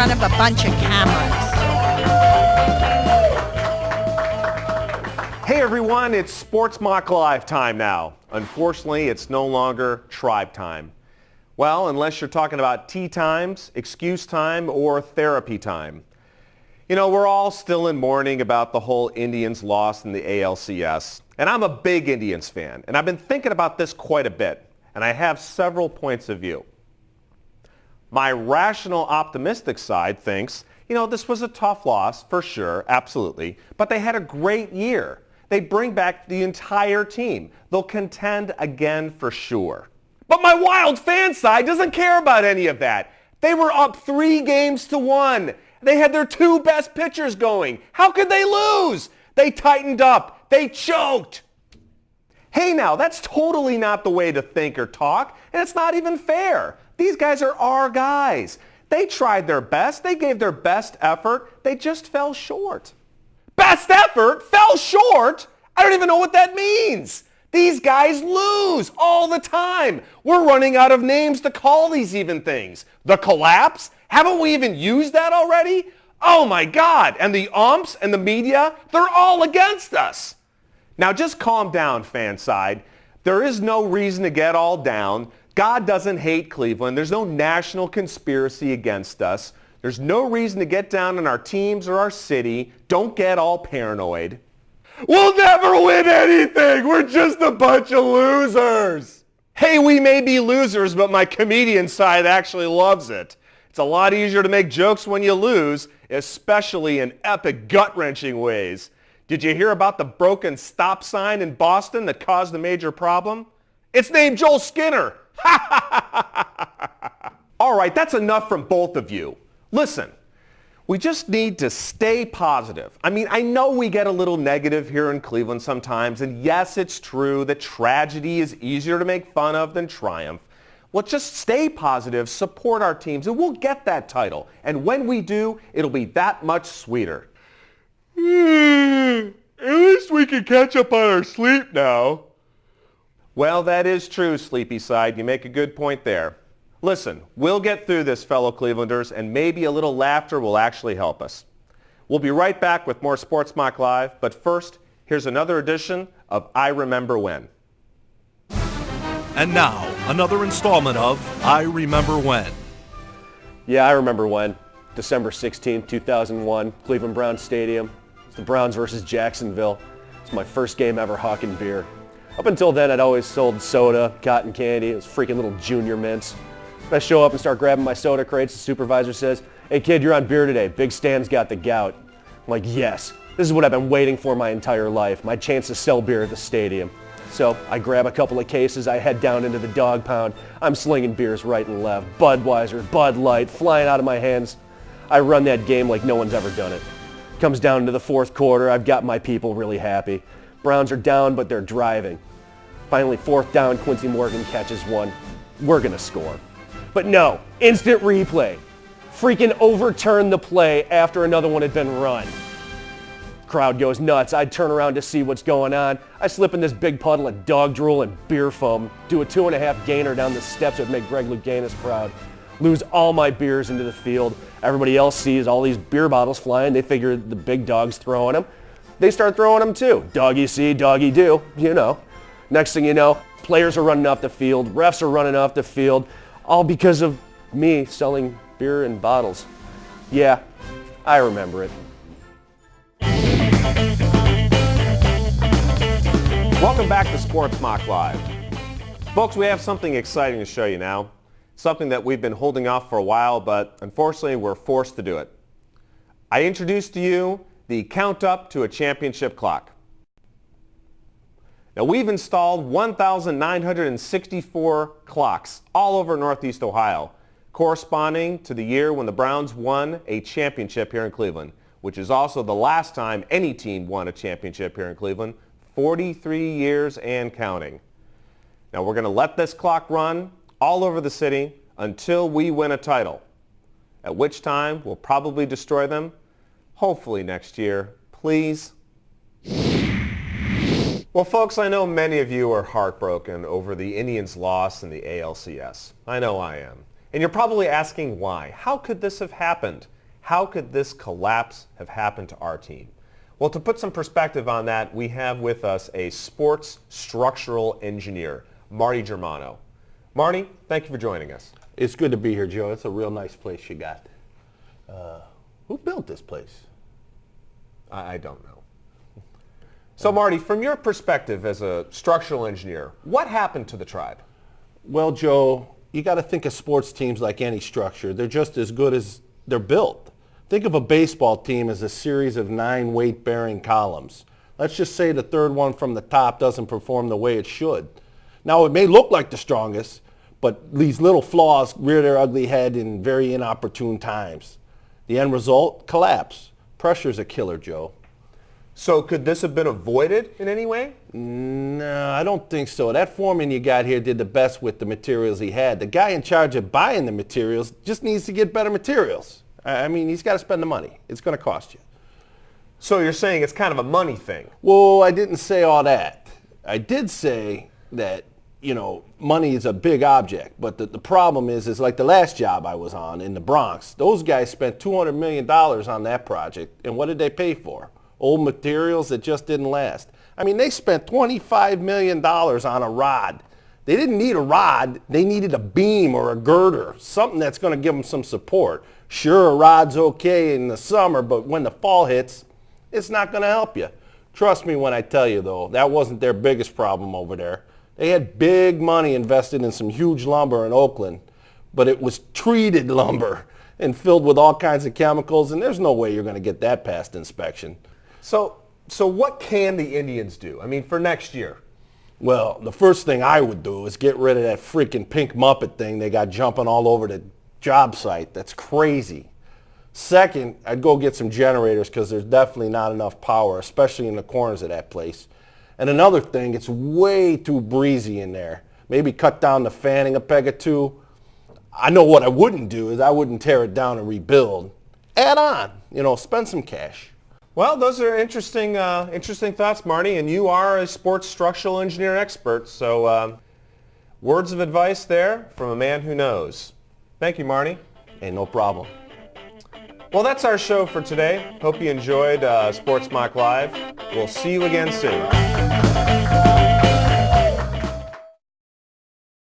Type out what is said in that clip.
front of a bunch of cameras. Hey everyone, it's SportsMock Live time now. Unfortunately, it's no longer tribe time. Well, unless you're talking about tea times, excuse time, or therapy time. You know, we're all still in mourning about the whole Indians loss in the ALCS. And I'm a big Indians fan, and I've been thinking about this quite a bit, and I have several points of view. My rational, optimistic side thinks, you know, this was a tough loss, for sure, absolutely, but they had a great year. They bring back the entire team. They'll contend again for sure. But my wild fan side doesn't care about any of that. They were up 3-1. They had their two best pitchers going. How could they lose? They tightened up. They choked. Hey now, that's totally not the way to think or talk, and it's not even fair. These guys are our guys. They tried their best. They gave their best effort. They just fell short. Best effort? Fell short? I don't even know what that means. These guys lose all the time. We're running out of names to call these even things. The collapse? Haven't we even used that already? Oh my God. And the umps and the media, they're all against us. Now just calm down, fan side. There is no reason to get all down. God doesn't hate Cleveland. There's no national conspiracy against us. There's no reason to get down on our teams or our city. Don't get all paranoid. We'll never win anything. We're just a bunch of losers. Hey, we may be losers, but my comedian side actually loves it. It's a lot easier to make jokes when you lose, especially in epic gut-wrenching ways. Did you hear about the broken stop sign in Boston that caused a major problem? It's named Joel Skinner. All right, that's enough from both of you. Listen, we just need to stay positive. I mean, I know we get a little negative here in Cleveland sometimes, and yes, it's true that tragedy is easier to make fun of than triumph. Well, just stay positive, support our teams, and we'll get that title. And when we do, it'll be that much sweeter. At least we can catch up on our sleep now. Well, that is true, Sleepy Side. You make a good point there. Listen, we'll get through this, fellow Clevelanders, and maybe a little laughter will actually help us. We'll be right back with more SportsMock Live, but first, here's another edition of I Remember When. And now, another installment of I Remember When. Yeah, I remember when. December 16, 2001, Cleveland Browns Stadium. It's the Browns versus Jacksonville. It's my first game ever hawking beer. Up until then, I'd always sold soda, cotton candy. It was freaking little junior mints. I show up and start grabbing my soda crates. The supervisor says, "Hey kid, you're on beer today. Big Stan's got the gout." I'm like, yes, this is what I've been waiting for my entire life, my chance to sell beer at the stadium. So I grab a couple of cases, I head down into the dog pound. I'm slinging beers right and left. Budweiser, Bud Light, flying out of my hands. I run that game like no one's ever done it. Comes down into the fourth quarter, I've got my people really happy. Browns are down, but they're driving. Finally, fourth down, Quincy Morgan catches one. We're gonna score. But no, instant replay. Freaking overturn the play after another one had been run. Crowd goes nuts. I turn around to see what's going on. I slip in this big puddle of dog drool and beer foam. Do a 2.5 gainer down the steps that would make Greg Louganis proud. Lose all my beers into the field. Everybody else sees all these beer bottles flying. They figure the big dog's throwing them. They start throwing them too. Doggy see, doggy do, you know. Next thing you know, players are running off the field. Refs are running off the field. All because of me selling beer in bottles. Yeah, I remember it. Welcome back to SportsMock Live. Folks, we have something exciting to show you now. Something that we've been holding off for a while, but unfortunately we're forced to do it. I introduce to you the Count Up to a Championship clock. Now, we've installed 1,964 clocks all over Northeast Ohio, corresponding to the year when the Browns won a championship here in Cleveland, which is also the last time any team won a championship here in Cleveland, 43 years and counting. Now, we're going to let this clock run all over the city until we win a title, at which time we'll probably destroy them, hopefully next year. Please. Well, folks, I know many of you are heartbroken over the Indians' loss in the ALCS. I know I am. And you're probably asking why. How could this have happened? How could this collapse have happened to our team? Well, to put some perspective on that, we have with us a sports structural engineer, Marty Germano. Marty, thank you for joining us. It's good to be here, Joe. It's a real nice place you got. Who built this place? I don't know. So, Marty, from your perspective as a structural engineer, what happened to the Tribe? Well, Joe, you got to think of sports teams like any structure. They're just as good as they're built. Think of a baseball team as a series of 9 weight-bearing columns. Let's just say the third one from the top doesn't perform the way it should. Now, it may look like the strongest, but these little flaws rear their ugly head in very inopportune times. The end result? Collapse. Pressure's a killer, Joe. So could this have been avoided in any way? No, I don't think so. That foreman you got here did the best with the materials he had. The guy in charge of buying the materials just needs to get better materials. I mean, he's got to spend the money. It's going to cost you. So you're saying it's kind of a money thing? Well, I didn't say all that. I did say that, money is a big object. But the problem is like the last job I was on in the Bronx. Those guys spent $200 million on that project. And what did they pay for? Old materials that just didn't last. I mean, they spent $25 million on a rod. They didn't need a rod. They needed a beam or a girder, something that's going to give them some support. Sure, a rod's okay in the summer, but when the fall hits, it's not going to help you. Trust me when I tell you, though, that wasn't their biggest problem over there. They had big money invested in some huge lumber in Oakland, but it was treated lumber and filled with all kinds of chemicals, and there's no way you're going to get that past inspection. So what can the Indians do? I mean, for next year? Well, the first thing I would do is get rid of that freaking pink Muppet thing they got jumping all over the job site. That's crazy. Second, I'd go get some generators because there's definitely not enough power, especially in the corners of that place. And another thing, it's way too breezy in there. Maybe cut down the fanning a peg or two. I know what I wouldn't do is I wouldn't tear it down and rebuild. Add on, spend some cash. Well, those are interesting thoughts, Marty, and you are a sports structural engineer expert, so words of advice there from a man who knows. Thank you, Marty. Hey, no problem. Well, that's our show for today. Hope you enjoyed SportsMock Live. We'll see you again soon.